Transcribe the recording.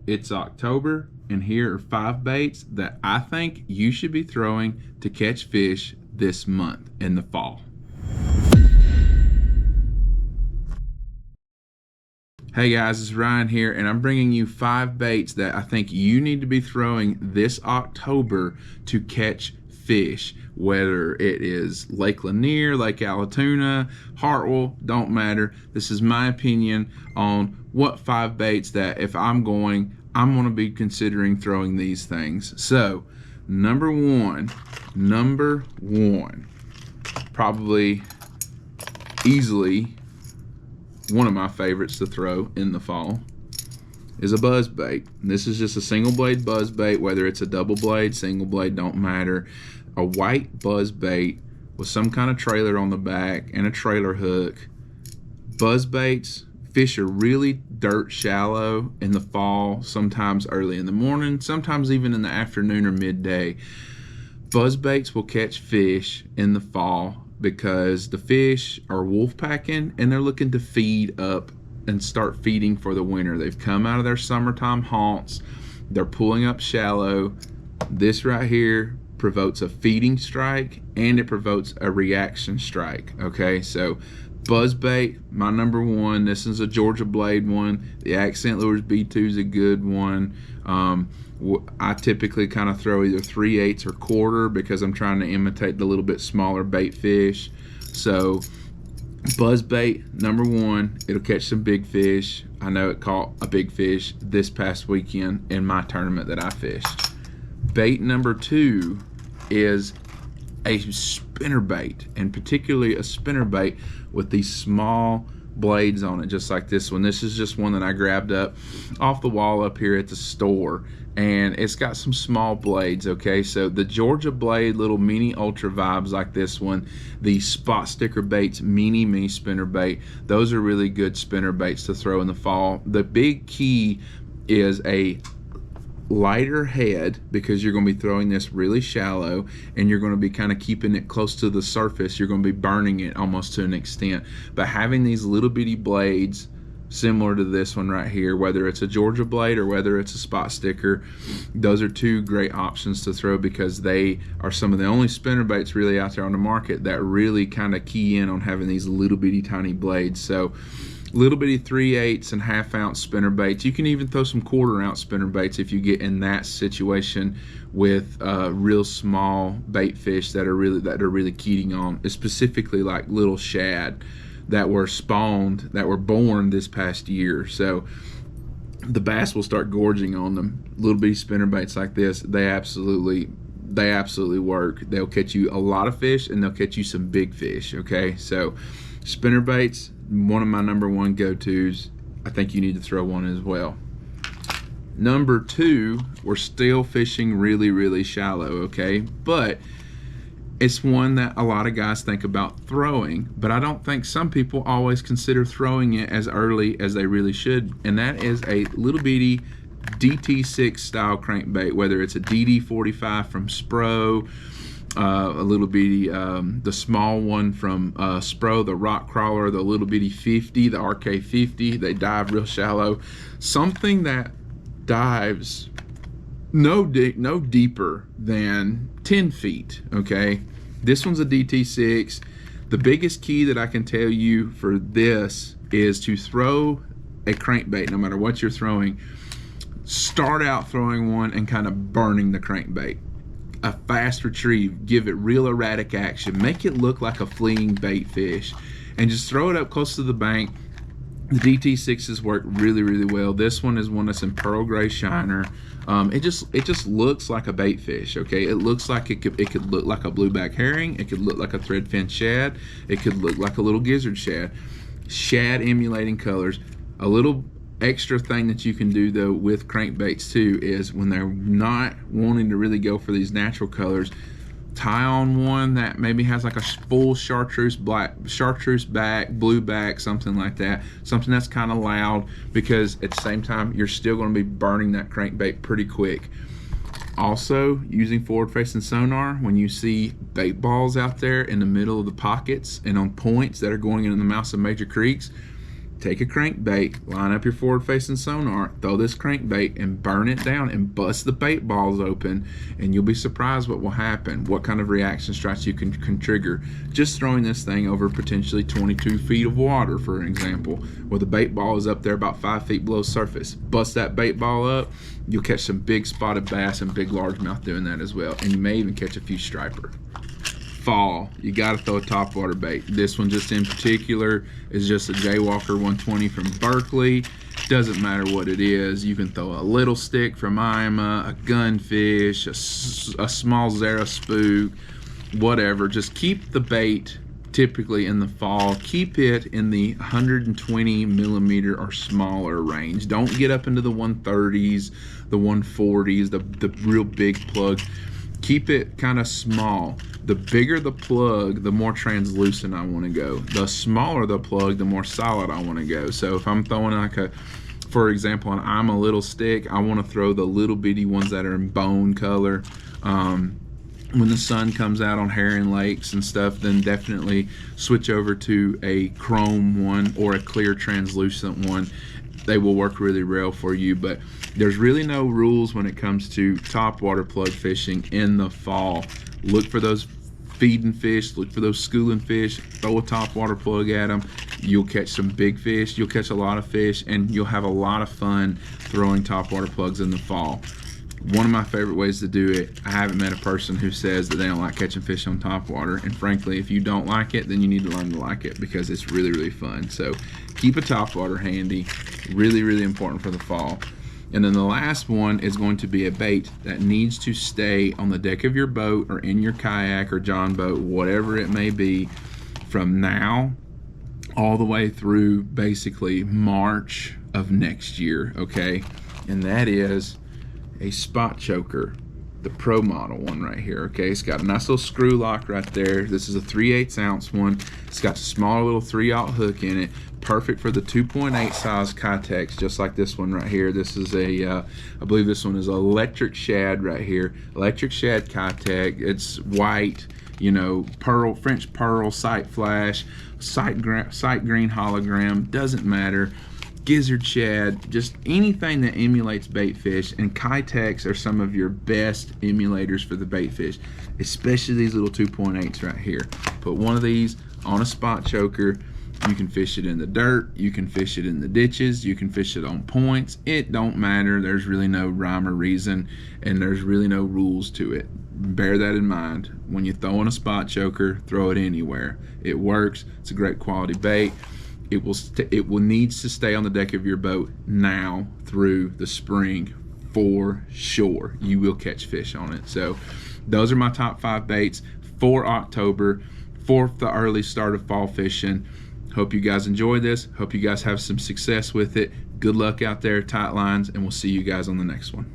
It's October, and here are 5 baits that I think you should be throwing to catch fish this month in the fall. Hey guys, it's Ryan here, and I'm bringing you 5 baits that I think you need to be throwing this October to catch fish. Whether it is Lake Lanier, Lake Allatoona, Hartwell, don't matter. This is my opinion on what 5 baits that if I'm going to be considering throwing these things. So, number one, probably easily one of my favorites to throw in the fall is a buzz bait. This is just a single blade buzz bait, whether it's a double blade, single blade, don't matter. A white buzz bait with some kind of trailer on the back and a trailer hook. Buzz baits, fish are really dirt shallow in the fall, sometimes early in the morning, sometimes even in the afternoon or midday. Buzz baits will catch fish in the fall because the fish are wolf packing and they're looking to feed up and start feeding for the winter. They've come out of their summertime haunts, they're pulling up shallow. This right here provokes a feeding strike and it provokes a reaction strike. Okay, so buzzbait, my number one. This is a Georgia blade one. The Accent Lures B2 is a good one. I typically kind of throw either 3/8 or quarter because I'm trying to imitate the little bit smaller bait fish. So buzzbait, number one, it'll catch some big fish. I know it caught a big fish this past weekend in my tournament that I fished. Bait number two is a spinnerbait, and particularly a spinnerbait with these small blades on it, just like this one. This is just one that I grabbed up off the wall up here at the store, and it's got some small blades. Okay, so the Georgia blade little mini ultra vibes like this one, the spot sticker baits mini spinner bait, those are really good spinner baits to throw in the fall. The big key is a lighter head, because you're going to be throwing this really shallow and you're going to be kind of keeping it close to the surface. You're going to be burning it almost to an extent, but having these little bitty blades similar to this one right here, whether it's a Georgia blade or whether it's a spot sticker, those are two great options to throw because they are some of the only spinner baits really out there on the market that really kind of key in on having these little bitty tiny blades. So little bitty 3/8 and 1/2 ounce spinner baits. You can even throw some 1/4 ounce spinner baits if you get in that situation with real small bait fish that are really keying on, specifically like little shad that were spawned, that were born this past year. So the bass will start gorging on them. Little bitty spinner baits like this, they absolutely work. They'll catch you a lot of fish and they'll catch you some big fish. Okay, so spinner baits, one of my number one go-tos. I think you need to throw one as well. Number two, we're still fishing really shallow, okay, but it's one that a lot of guys think about throwing, but I don't think some people always consider throwing it as early as they really should, and that is a little bitty DT6 style crankbait, whether it's a DD45 from Spro, a little bitty, the small one from Spro, the rock crawler, the little bitty 50, the RK50. They dive real shallow. Something that dives no deeper than 10 feet. Okay, this one's a DT6. The biggest key that I can tell you for this is to throw a crankbait, no matter what you're throwing. Start out throwing one and kind of burning the crankbait. A fast retrieve, give it real erratic action, make it look like a fleeing bait fish, and just throw it up close to the bank. The DT6s work really well. This one is one that's in pearl gray shiner. It just looks like a bait fish. Okay, it looks like it could look like a blueback herring, it could look like a threadfin shad, it could look like a little gizzard shad emulating colors. A little extra thing that you can do though with crankbaits too is when they're not wanting to really go for these natural colors, tie on one that maybe has like a full chartreuse back, blue back, something like that, something that's kind of loud, because at the same time you're still going to be burning that crankbait pretty quick. Also, using forward facing sonar, when you see bait balls out there in the middle of the pockets and on points that are going into the mouths of major creeks, take a crankbait, line up your forward-facing sonar, throw this crankbait and burn it down and bust the bait balls open, and you'll be surprised what will happen, what kind of reaction strikes you can trigger. Just throwing this thing over potentially 22 feet of water, for example, where the bait ball is up there about 5 feet below surface. Bust that bait ball up, you'll catch some big spotted bass and big largemouth doing that as well, and you may even catch a few striper. Fall, you got to throw a topwater bait. This one just in particular is just a Jaywalker 120 from Berkeley. Doesn't matter what it is. You can throw a little stick from Ima, a gunfish, a small Zara spook, whatever. Just keep the bait typically in the fall. Keep it in the 120 millimeter or smaller range. Don't get up into the 130s, the 140s, the real big plug. Keep it kind of small. The bigger the plug, the more translucent I want to go. The smaller the plug, the more solid I want to go. So if I'm throwing like a, for example, an I'm a little stick, I want to throw the little bitty ones that are in bone color. When the sun comes out on herring lakes and stuff, then definitely switch over to a chrome one or a clear translucent one. They will work really well for you, but there's really no rules when it comes to topwater plug fishing in the fall. Look for those feeding fish, look for those schooling fish, throw a topwater plug at them. You'll catch some big fish, you'll catch a lot of fish, and you'll have a lot of fun throwing topwater plugs in the fall. One of my favorite ways to do it, I haven't met a person who says that they don't like catching fish on topwater, and frankly, if you don't like it, then you need to learn to like it because it's really, really fun. So keep a topwater handy, really, really important for the fall. And then the last one is going to be a bait that needs to stay on the deck of your boat or in your kayak or john boat, whatever it may be, from now all the way through basically March of next year, okay? And that is a spot choker, the Pro model one right here, okay? It's got a nice little screw lock right there. This is a 3/8 ounce one. It's got a small little 3/0 hook in it, perfect for the 2.8 size Kitex, just like this one right here. This is a, I believe this one is electric shad right here, electric shad Kitex. It's white, you know, pearl, French pearl, sight flash, sight green hologram, doesn't matter. Gizzard shad, just anything that emulates bait fish, and Kitex are some of your best emulators for the bait fish, especially these little 2.8s right here. Put one of these on a spot choker. You can fish it in the dirt, you can fish it in the ditches, you can fish it on points. It don't matter. There's really no rhyme or reason, and there's really no rules to it. Bear that in mind. When you throw in a spot choker, throw it anywhere. It works. It's a great quality bait. It will needs to stay on the deck of your boat now through the spring for sure. You will catch fish on it. So those are my top 5 baits for October, for the early start of fall fishing. Hope you guys enjoy this. Hope you guys have some success with it. Good luck out there, tight lines, and we'll see you guys on the next one.